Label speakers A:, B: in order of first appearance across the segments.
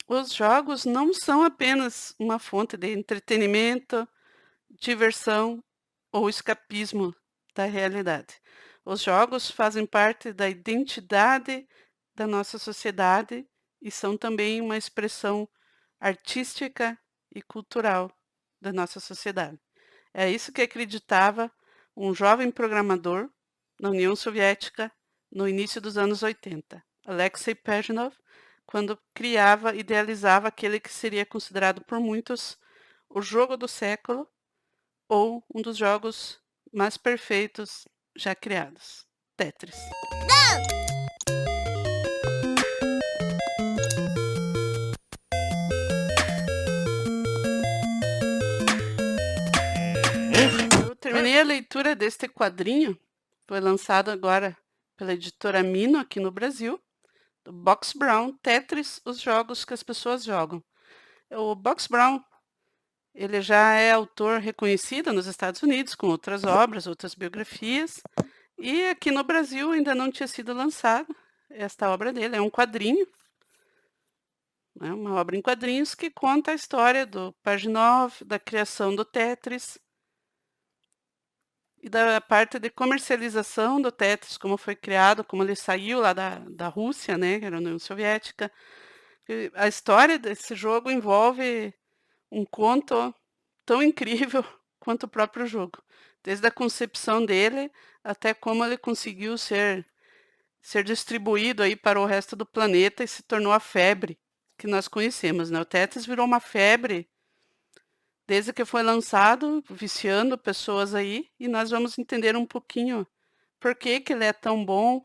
A: Os jogos não são apenas uma fonte de entretenimento, diversão ou escapismo da realidade. Os jogos fazem parte da identidade da nossa sociedade e são também uma expressão artística e cultural da nossa sociedade. É isso que acreditava um jovem programador na União Soviética no início dos anos 80, Alexei Pajitnov, quando criava, idealizava aquele que seria considerado por muitos o jogo do século ou um dos jogos mais perfeitos já criados, Tetris. Eu terminei a leitura deste quadrinho, foi lançado agora pela editora Mino aqui no Brasil, do Box Brown, Tetris, os jogos que as pessoas jogam. O Box Brown, ele já é autor reconhecido nos Estados Unidos, com outras obras, outras biografias, e aqui no Brasil ainda não tinha sido lançado esta obra dele. É um quadrinho, né, uma obra em quadrinhos que conta a história do Pajitnov, da criação do Tetris e da parte de comercialização do Tetris, como foi criado, como ele saiu lá da Rússia, né, que era a União Soviética. E a história desse jogo envolve um conto tão incrível quanto o próprio jogo, desde a concepção dele até como ele conseguiu ser distribuído aí para o resto do planeta e se tornou a febre que nós conhecemos, né? O Tetris virou uma febre desde que foi lançado, viciando pessoas aí, e nós vamos entender um pouquinho por que que ele é tão bom,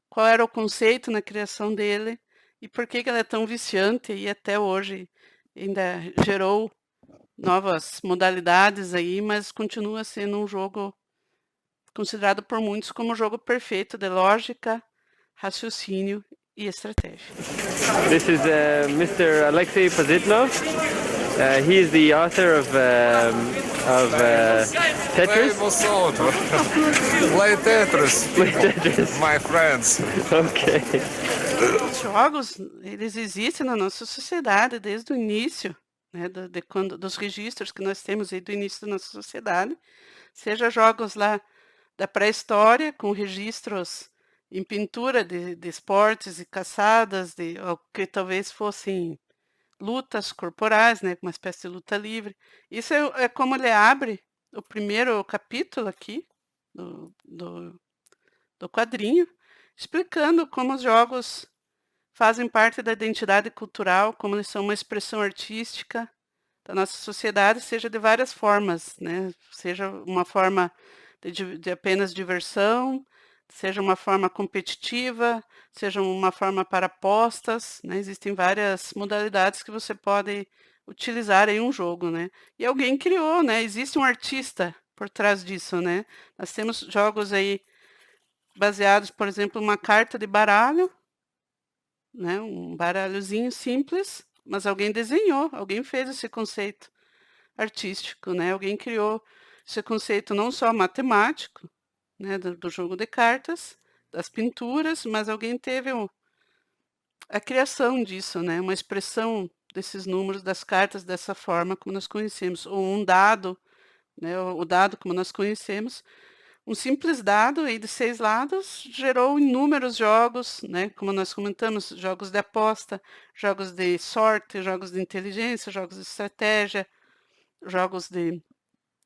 A: qual era o conceito na criação dele e por que que ele é tão viciante e até hoje ainda gerou novas modalidades aí, mas continua sendo um jogo considerado por muitos como o jogo perfeito de lógica, raciocínio e estratégia.
B: This is Mr. Alexei Pajitnov. He is the author of Tetris.
C: Famous author. Play Tetris,
B: Play
C: people,
B: Tetris.
C: my friends.
B: Okay.
A: Os jogos, eles existem na nossa sociedade desde o início, né, dos registros que nós temos aí do início da nossa sociedade, seja jogos lá da pré-história, com registros em pintura de esportes e caçadas, ou que talvez fossem lutas corporais, né, uma espécie de luta livre. Isso é como ele abre o primeiro capítulo aqui do quadrinho, explicando como os jogos fazem parte da identidade cultural, como eles são uma expressão artística da nossa sociedade, seja de várias formas, né? Seja uma forma de apenas diversão, seja uma forma competitiva, seja uma forma para apostas, né? Existem várias modalidades que você pode utilizar em um jogo, né? E alguém criou, né? Existe um artista por trás disso, né? Nós temos jogos aí baseados, por exemplo, uma carta de baralho, né? Um baralhozinho simples, mas alguém desenhou, alguém fez esse conceito artístico, né? Alguém criou esse conceito não só matemático, né, do jogo de cartas, das pinturas, mas alguém teve a criação disso, né? Uma expressão desses números das cartas dessa forma como nós conhecemos, ou um dado, né? O dado como nós conhecemos. Um simples dado aí de 6 lados gerou inúmeros jogos, né? Como nós comentamos, jogos de aposta, jogos de sorte, jogos de inteligência, jogos de estratégia, jogos de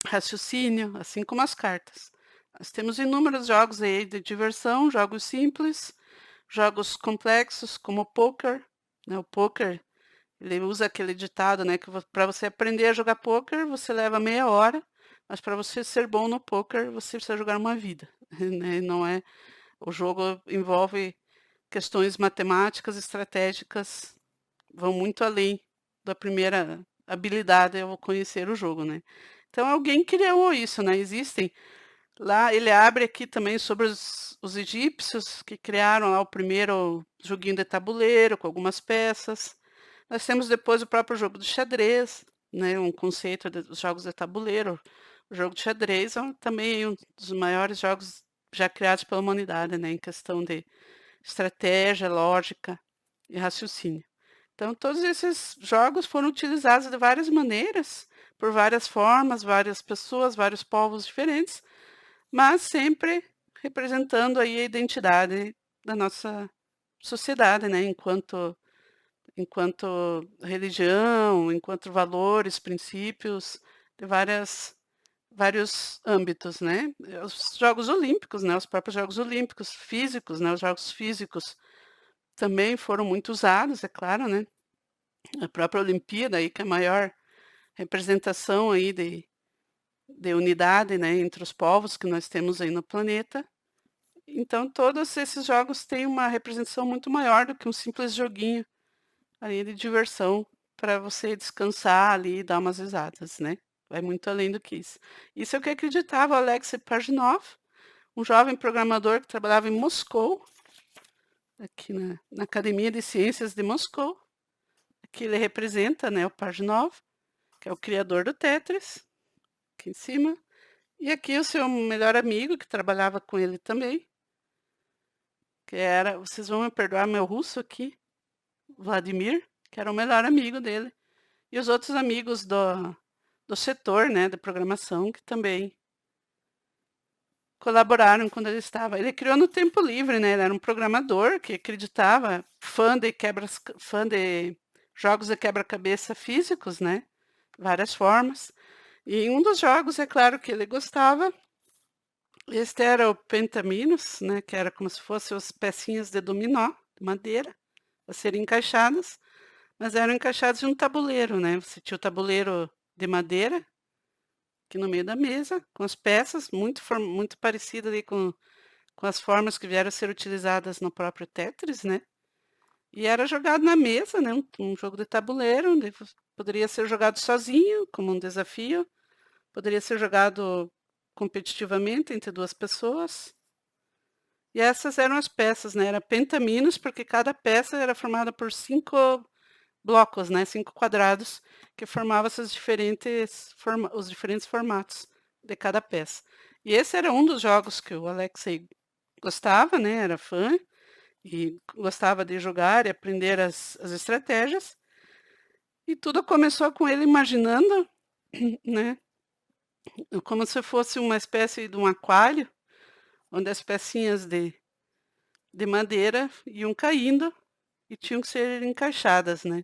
A: raciocínio, assim como as cartas. Nós temos inúmeros jogos aí de diversão, jogos simples, jogos complexos como o poker, né? O poker, ele usa aquele ditado, né, que para você aprender a jogar poker, você leva meia hora, mas para você ser bom no poker, você precisa jogar uma vida, né? Não é, o jogo envolve questões matemáticas, estratégicas, vão muito além da primeira habilidade ao conhecer o jogo, né? Então alguém criou isso, né? Existem lá, ele abre aqui também sobre os egípcios que criaram lá o primeiro joguinho de tabuleiro com algumas peças. Nós temos depois o próprio jogo do xadrez, né? Um conceito dos jogos de tabuleiro. O jogo de xadrez é também um dos maiores jogos já criados pela humanidade, né? Em questão de estratégia, lógica e raciocínio. Então todos esses jogos foram utilizados de várias maneiras, por várias formas, várias pessoas, vários povos diferentes, mas sempre representando aí a identidade da nossa sociedade, né, enquanto religião, enquanto valores, princípios, de vários âmbitos, né. Os Jogos Olímpicos, né, os próprios Jogos Olímpicos físicos, né, os jogos físicos também foram muito usados, é claro, né. A própria Olimpíada aí, que é a maior representação aí de unidade, né, entre os povos que nós temos aí no planeta. Então todos esses jogos têm uma representação muito maior do que um simples joguinho ali de diversão para você descansar ali e dar umas risadas, né. Vai muito além do que isso. Isso é o que acreditava o Alexei Pajitnov, um jovem programador que trabalhava em Moscou, aqui na Academia de Ciências de Moscou. Aqui ele representa, né, o Pajitnov, que é o criador do Tetris, aqui em cima. E aqui o seu melhor amigo, que trabalhava com ele também, que era, vocês vão me perdoar meu russo aqui, Vladimir, que era o melhor amigo dele. E os outros amigos do setor, né, de programação, que também colaboraram quando ele estava. Ele criou no tempo livre, né? Ele era um programador que acreditava, fã de jogos de quebra-cabeça físicos, né? Várias formas. E um dos jogos, é claro, que ele gostava, este era o Pentaminos, né? Que era como se fossem as pecinhas de dominó, de madeira, a serem encaixadas, mas eram encaixadas em um tabuleiro, né? Você tinha o tabuleiro de madeira, aqui no meio da mesa, com as peças, muito parecido ali com as formas que vieram a ser utilizadas no próprio Tetris, né? E era jogado na mesa, né? Um jogo de tabuleiro, onde poderia ser jogado sozinho, como um desafio, poderia ser jogado competitivamente entre duas pessoas. E essas eram as peças, né? Era pentaminos, porque cada peça era formada por 5 blocos, né? 5 quadrados, que formavam os diferentes formatos de cada peça. E esse era um dos jogos que o Alexei gostava, né? Era fã e gostava de jogar e aprender as estratégias. E tudo começou com ele imaginando, né? Como se fosse uma espécie de um aquário, onde as pecinhas de madeira iam caindo e tinham que ser encaixadas, né?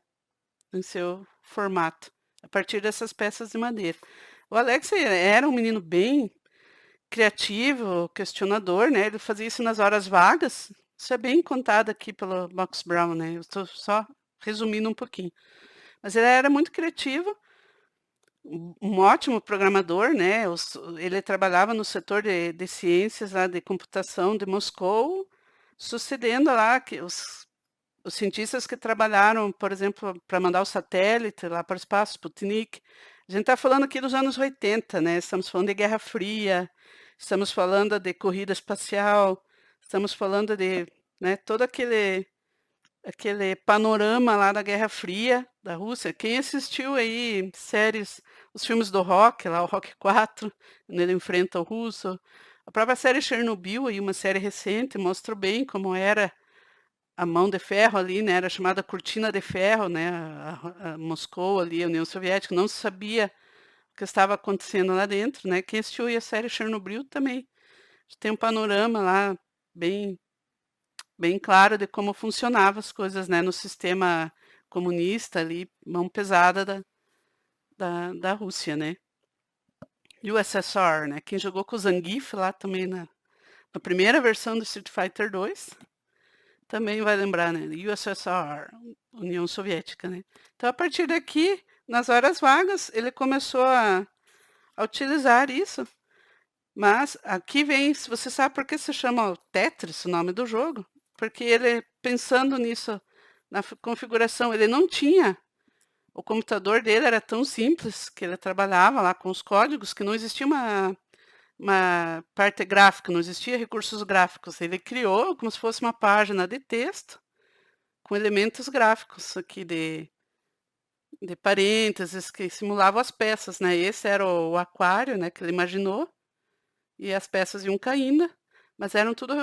A: Em seu formato, a partir dessas peças de madeira. O Alex era um menino bem criativo, questionador, né? Ele fazia isso nas horas vagas. Isso é bem contado aqui pelo Max Brown, né? Eu estou só resumindo um pouquinho. Mas ele era muito criativo, um ótimo programador, né? Ele trabalhava no setor de ciências lá de computação de Moscou, sucedendo lá que os cientistas que trabalharam, por exemplo, para mandar o satélite lá para o espaço, Sputnik. A gente está falando aqui dos anos 80, né? Estamos falando de Guerra Fria, estamos falando de corrida espacial, estamos falando de, né, todo aquele panorama lá da Guerra Fria da Rússia. Quem assistiu aí séries, os filmes do Rock, lá o Rock 4, onde ele enfrenta o russo, a própria série Chernobyl, aí uma série recente, mostrou bem como era a mão de ferro ali, né, era chamada cortina de ferro, né, a Moscou ali, a União Soviética, não se sabia o que estava acontecendo lá dentro, né. Quem assistiu aí a série Chernobyl também tem um panorama lá bem bem claro de como funcionavam as coisas, né, no sistema comunista ali, mão pesada da Rússia, né. USSR, né, quem jogou com o Zangief lá também na primeira versão do Street Fighter 2, também vai lembrar, né, USSR, União Soviética, né. Então a partir daqui, nas horas vagas, ele começou a utilizar isso, mas aqui vem, se você sabe por que se chama Tetris, o nome do jogo? Porque ele, pensando nisso, na configuração, ele não tinha, o computador dele era tão simples, que ele trabalhava lá com os códigos, que não existia uma parte gráfica, não existia recursos gráficos. Ele criou como se fosse uma página de texto com elementos gráficos aqui de parênteses que simulavam as peças, né? Esse era o aquário, né, que ele imaginou, e as peças iam caindo, mas eram tudo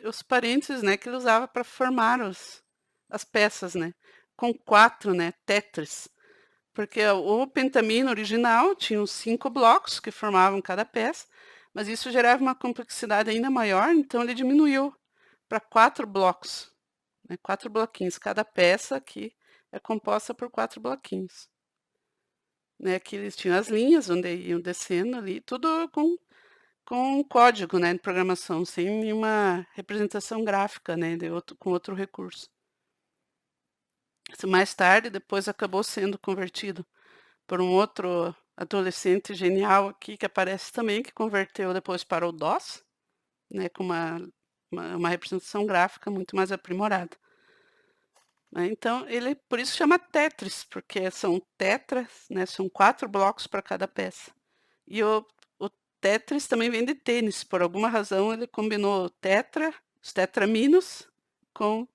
A: os parênteses, né, que ele usava para formar as peças, né? com 4, né, Tetris. Porque o Pentamino original tinha os 5 blocos que formavam cada peça, mas isso gerava uma complexidade ainda maior, então ele diminuiu para 4 blocos, né, 4 bloquinhos. Cada peça aqui é composta por 4 bloquinhos. Né, que eles tinham as linhas onde iam descendo ali, tudo com código, né, de programação, sem nenhuma representação gráfica, né, com outro recurso. Isso mais tarde, depois acabou sendo convertido por um outro adolescente genial aqui, que aparece também, que converteu depois para o DOS, né, com uma representação gráfica muito mais aprimorada. Né, então, ele por isso chama Tetris, porque são tetras, né, são 4 blocos para cada peça. E o Tetris também vem de tênis, por alguma razão ele combinou os tetraminos com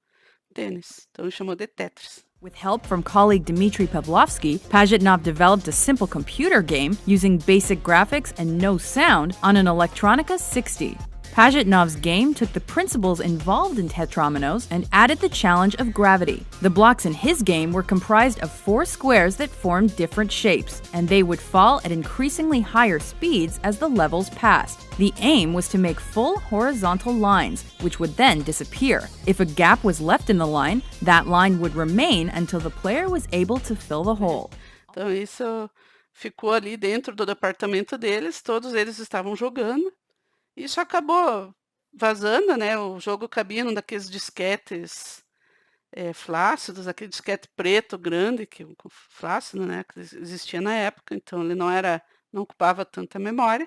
A: tênis, então ele chamou de Tetris.
D: With help from colleague Dmitry Pavlovsky, Pajitnov developed a simple computer game using basic graphics and no sound on an Electronica 60. Pajitnov's game took the principles involved in tetrominos and added the challenge of gravity. The blocks in his game were comprised of 4 squares that formed different shapes, and they would fall at increasingly higher speeds as the levels passed. The aim was to make full horizontal lines, which would then disappear. If a gap was left in the line, that line would remain until the player was able to fill the hole.
A: Então isso ficou ali dentro do departamento deles, todos eles estavam jogando. Isso acabou vazando, né, o jogo cabia num daqueles disquetes, flácidos, aquele disquete preto grande, flácido, né, que existia na época, então ele não ocupava tanta memória.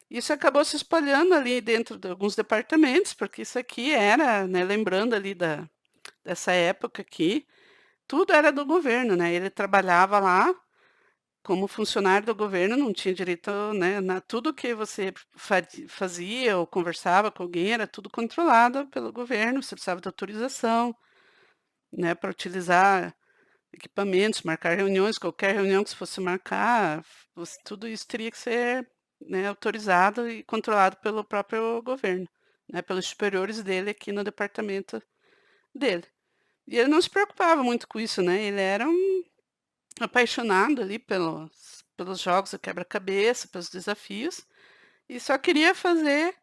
A: Isso acabou se espalhando ali dentro de alguns departamentos, porque isso aqui era, né, lembrando ali dessa época aqui, tudo era do governo, né, ele trabalhava lá como funcionário do governo, não tinha direito, né, tudo que você fazia ou conversava com alguém era tudo controlado pelo governo, você precisava de autorização, né, para utilizar equipamentos, marcar reuniões, qualquer reunião que você fosse marcar, tudo isso teria que ser, né, autorizado e controlado pelo próprio governo, né, pelos superiores dele aqui no departamento dele. E ele não se preocupava muito com isso, né, ele era apaixonado ali pelos jogos de quebra-cabeça, pelos desafios, e só queria fazer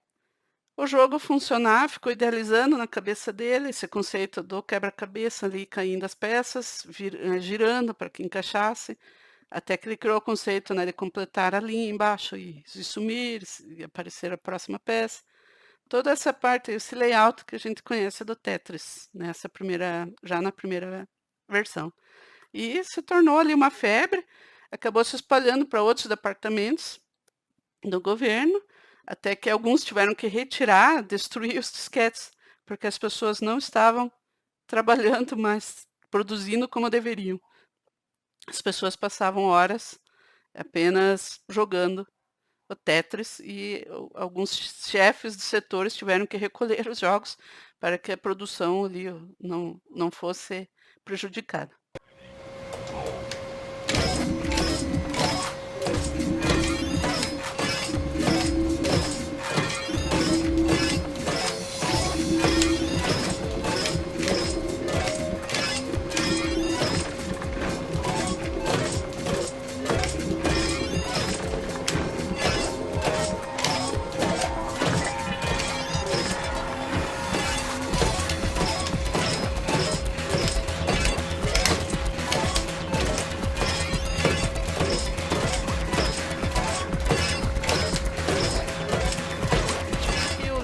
A: o jogo funcionar, ficou idealizando na cabeça dele esse conceito do quebra-cabeça ali, caindo as peças, girando para que encaixasse, até que ele criou o conceito, né, de completar a linha embaixo e sumir, e aparecer a próxima peça. Toda essa parte, esse layout que a gente conhece do Tetris, né, já na primeira versão. E se tornou ali uma febre, acabou se espalhando para outros departamentos do governo, até que alguns tiveram que retirar, destruir os disquetes, porque as pessoas não estavam trabalhando mais, produzindo como deveriam. As pessoas passavam horas apenas jogando o Tetris e alguns chefes de setores tiveram que recolher os jogos para que a produção ali não fosse prejudicada.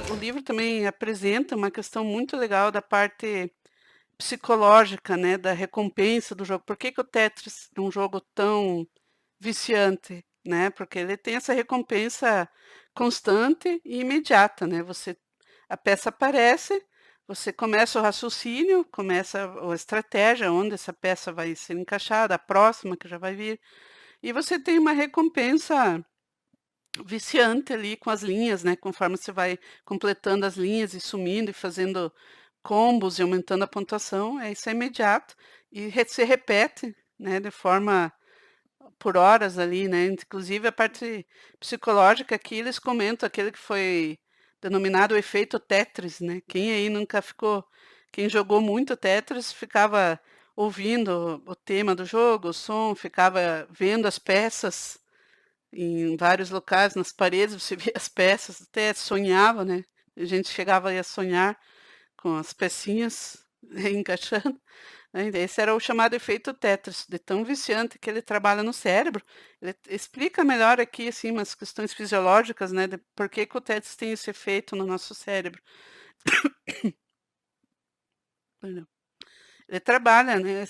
A: O livro também apresenta uma questão muito legal da parte psicológica, né, da recompensa do jogo. Por que o Tetris é um jogo tão viciante, né? Porque ele tem essa recompensa constante e imediata, né? A peça aparece, você começa o raciocínio, começa a estratégia, onde essa peça vai ser encaixada, a próxima que já vai vir, e você tem uma recompensa viciante ali com as linhas, né? Conforme você vai completando as linhas e sumindo e fazendo combos e aumentando a pontuação, isso é imediato e se repete, né, de forma por horas ali, né? Inclusive a parte psicológica aqui eles comentam aquele que foi denominado o efeito Tetris, né? Quem aí nunca ficou, quem jogou muito Tetris ficava ouvindo o tema do jogo, o som, ficava vendo as peças em vários locais, nas paredes, você via as peças, até sonhava, né? A gente chegava aí a sonhar com as pecinhas encaixando, né? Esse era o chamado efeito Tetris, de tão viciante que ele trabalha no cérebro. Ele explica melhor aqui, assim, umas questões fisiológicas, né, de por que que o Tetris tem esse efeito no nosso cérebro. Perdão. Ele trabalha, né,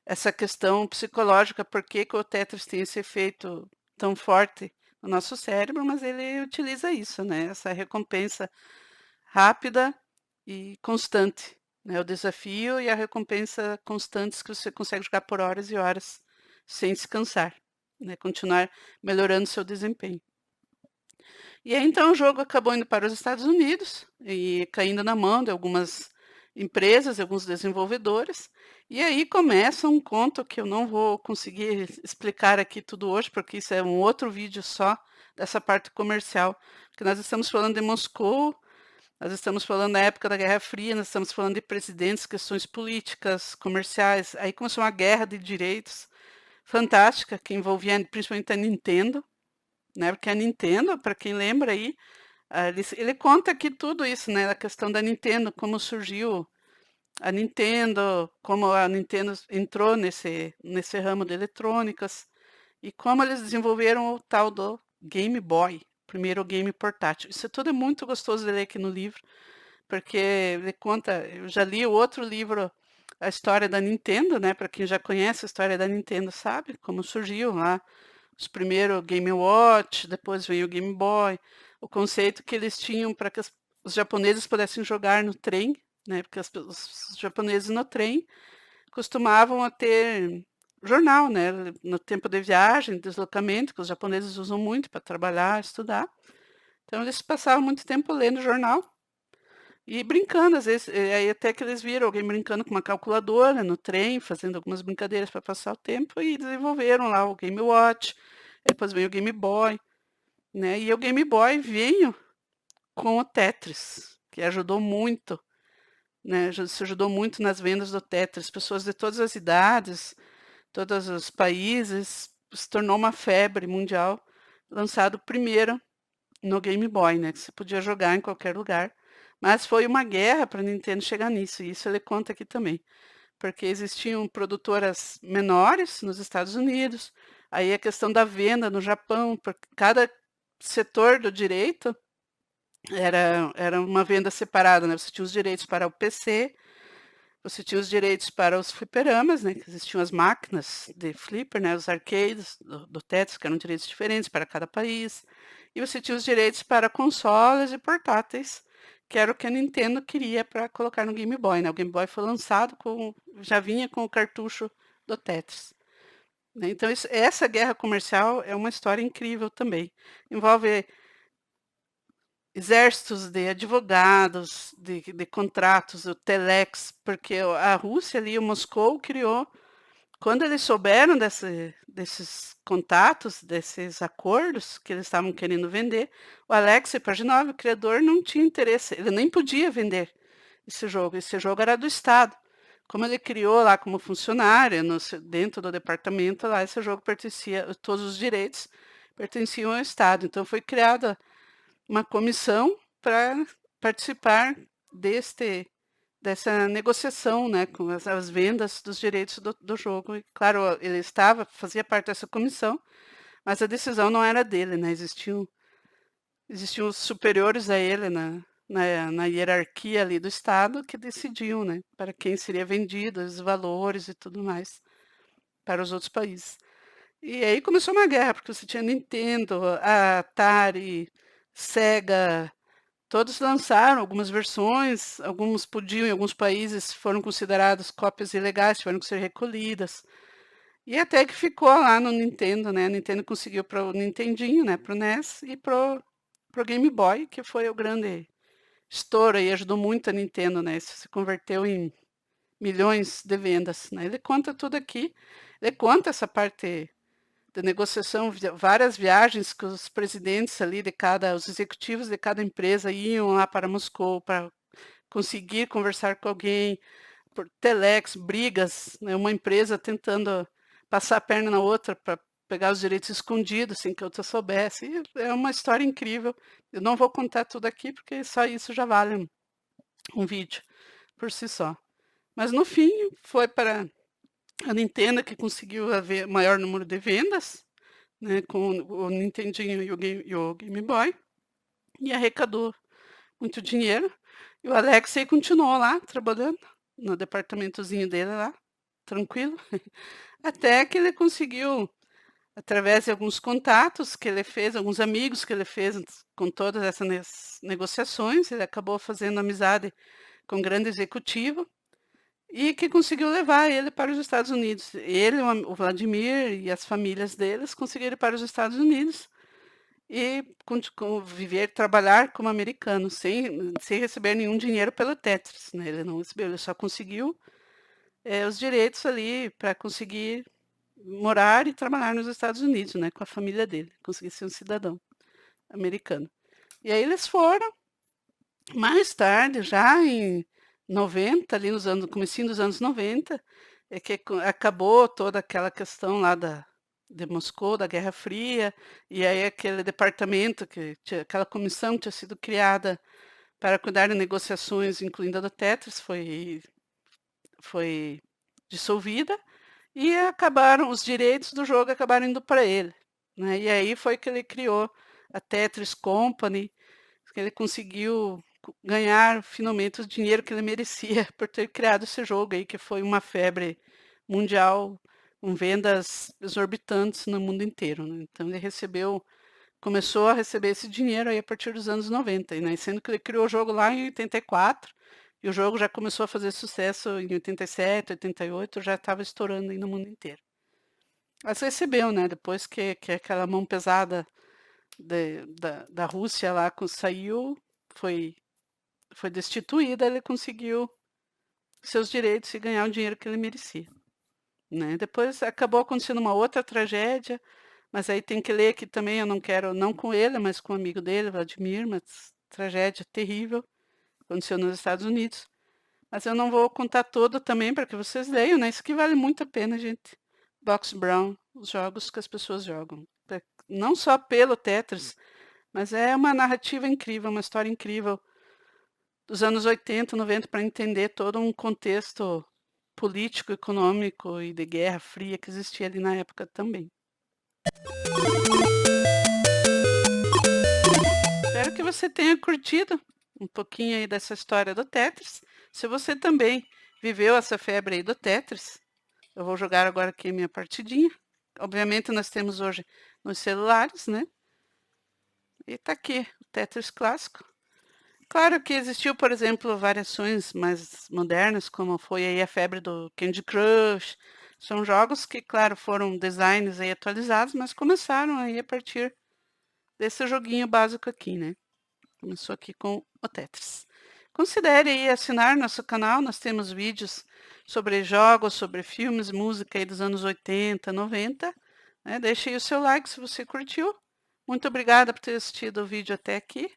A: essa questão psicológica, por que que o Tetris tem esse efeito tão forte no nosso cérebro, mas ele utiliza isso, né, essa recompensa rápida e constante, né, o desafio e a recompensa constantes que você consegue jogar por horas e horas sem se cansar, né, continuar melhorando seu desempenho. E aí então o jogo acabou indo para os Estados Unidos e caindo na mão de algumas empresas, alguns desenvolvedores, e aí começa um conto que eu não vou conseguir explicar aqui tudo hoje, porque isso é um outro vídeo só dessa parte comercial, porque nós estamos falando de Moscou, nós estamos falando da época da Guerra Fria, nós estamos falando de presidentes, questões políticas, comerciais, aí começou uma guerra de direitos fantástica, que envolvia principalmente a Nintendo, né, porque a Nintendo, para quem lembra aí, ele conta aqui tudo isso, né, a questão da Nintendo, como surgiu a Nintendo, como a Nintendo entrou nesse ramo de eletrônicas, e como eles desenvolveram o tal do Game Boy, primeiro game portátil. Isso tudo é muito gostoso de ler aqui no livro, porque ele conta, eu já li o outro livro, a história da Nintendo, né, para quem já conhece a história da Nintendo sabe como surgiu lá, os primeiros Game Watch, depois veio o Game Boy, o conceito que eles tinham para que os japoneses pudessem jogar no trem, né, porque os japoneses no trem costumavam a ter jornal, né, no tempo de viagem, deslocamento, que os japoneses usam muito para trabalhar, estudar. Então eles passavam muito tempo lendo jornal e brincando, às vezes, aí até que eles viram alguém brincando com uma calculadora no trem, fazendo algumas brincadeiras para passar o tempo e desenvolveram lá o Game Watch, depois veio o Game Boy, né? E o Game Boy veio com o Tetris, que ajudou muito, né? Isso ajudou muito nas vendas do Tetris. Pessoas de todas as idades, todos os países, se tornou uma febre mundial, lançado primeiro no Game Boy, né? Que você podia jogar em qualquer lugar. Mas foi uma guerra para a Nintendo chegar nisso, e isso ele conta aqui também. Porque existiam produtoras menores nos Estados Unidos, aí a questão da venda no Japão, porque cada setor do direito era uma venda separada, né? Você tinha os direitos para o PC, você tinha os direitos para os fliperamas, né? Que existiam as máquinas de flipper, né? Os arcades do Tetris, que eram direitos diferentes para cada país. E você tinha os direitos para consoles e portáteis, que era o que a Nintendo queria para colocar no Game Boy, né? O Game Boy foi lançado já vinha com o cartucho do Tetris, né? Então essa guerra comercial é uma história incrível também. Envolve exércitos de advogados, de contratos, o Telex, porque a Rússia ali, o Moscou criou, quando eles souberam desses contatos, desses acordos que eles estavam querendo vender, o Alexei Pajitnov, o criador, não tinha interesse, ele nem podia vender esse jogo era do Estado. Como ele criou lá como funcionário, dentro do departamento lá, esse jogo pertencia, todos os direitos pertenciam ao Estado. Então foi criada uma comissão para participar dessa negociação, né, com as vendas dos direitos do jogo. E, claro, ele fazia parte dessa comissão, mas a decisão não era dele, né? Existiam os superiores a ele na hierarquia ali do Estado que decidiam, né, para quem seria vendido, os valores e tudo mais para os outros países. E aí começou uma guerra, porque você tinha Nintendo, a Atari, Sega, todos lançaram algumas versões, alguns podiam, em alguns países foram considerados cópias ilegais, tiveram que ser recolhidas. E até que ficou lá no Nintendo, né? A Nintendo conseguiu para o Nintendinho, né? Para o NES e pro Game Boy, que foi o grande estouro e ajudou muito a Nintendo, né? Isso se converteu em milhões de vendas, né? Ele conta tudo aqui, ele conta essa parte de negociação, várias viagens que os presidentes ali os executivos de cada empresa iam lá para Moscou para conseguir conversar com alguém, por telex, brigas, né, uma empresa tentando passar a perna na outra para pegar os direitos escondidos, sem que a outra soubesse. E é uma história incrível. Eu não vou contar tudo aqui, porque só isso já vale um vídeo por si só. Mas no fim, foi para a Nintendo que conseguiu haver maior número de vendas, né, com o Nintendinho e o Game Boy, e arrecadou muito dinheiro. E o Alexei continuou lá, trabalhando no departamentozinho dele lá, tranquilo, até que ele conseguiu, através de alguns contatos que ele fez, alguns amigos que ele fez com todas essas negociações, ele acabou fazendo amizade com um grande executivo e que conseguiu levar ele para os Estados Unidos. Ele, o Vladimir e as famílias deles conseguiram ir para os Estados Unidos e viver, trabalhar como americano, sem receber nenhum dinheiro pelo Tetris, né? Ele não recebeu, ele só conseguiu os direitos ali para conseguir morar e trabalhar nos Estados Unidos, né? Com a família dele, conseguir ser um cidadão americano. E aí eles foram, mais tarde, já em 90, ali no comecinho dos anos 90, é que acabou toda aquela questão lá de Moscou, da Guerra Fria, e aí aquele departamento, aquela comissão que tinha sido criada para cuidar de negociações, incluindo a do Tetris, foi dissolvida, e os direitos do jogo acabaram indo para ele, né? E aí foi que ele criou a Tetris Company, que ele conseguiu ganhar finalmente o dinheiro que ele merecia por ter criado esse jogo aí, que foi uma febre mundial, com vendas exorbitantes no mundo inteiro, né? Então ele começou a receber esse dinheiro aí a partir dos anos 90, né? Sendo que ele criou o jogo lá em 84, e o jogo já começou a fazer sucesso em 87, 88, já estava estourando aí no mundo inteiro. Mas recebeu, né? Depois que aquela mão pesada da Rússia lá saiu, foi destituída, ele conseguiu seus direitos e ganhar o dinheiro que ele merecia, né? Depois acabou acontecendo uma outra tragédia, mas aí tem que ler que também eu não quero, não com ele, mas com um amigo dele, Vladimir, mas tragédia terrível, aconteceu nos Estados Unidos. Mas eu não vou contar todo também para que vocês leiam, né? Isso que vale muito a pena, gente. Box Brown, os jogos que as pessoas jogam. Não só pelo Tetris, mas é uma narrativa incrível, uma história incrível dos anos 80, 90, para entender todo um contexto político, econômico e de Guerra Fria que existia ali na época também. Espero que você tenha curtido um pouquinho aí dessa história do Tetris. Se você também viveu essa febre aí do Tetris, eu vou jogar agora aqui a minha partidinha. Obviamente nós temos hoje nos celulares, né? E tá aqui o Tetris clássico. Claro que existiu, por exemplo, variações mais modernas, como foi aí a febre do Candy Crush. São jogos que, claro, foram designs aí atualizados, mas começaram aí a partir desse joguinho básico aqui, né? Começou aqui com o Tetris. Considere aí assinar nosso canal, nós temos vídeos sobre jogos, sobre filmes, música aí dos anos 80, 90. Né? Deixe aí o seu like se você curtiu. Muito obrigada por ter assistido o vídeo até aqui.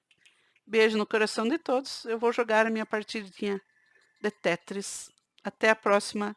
A: Beijo no coração de todos. Eu vou jogar a minha partidinha de Tetris. Até a próxima.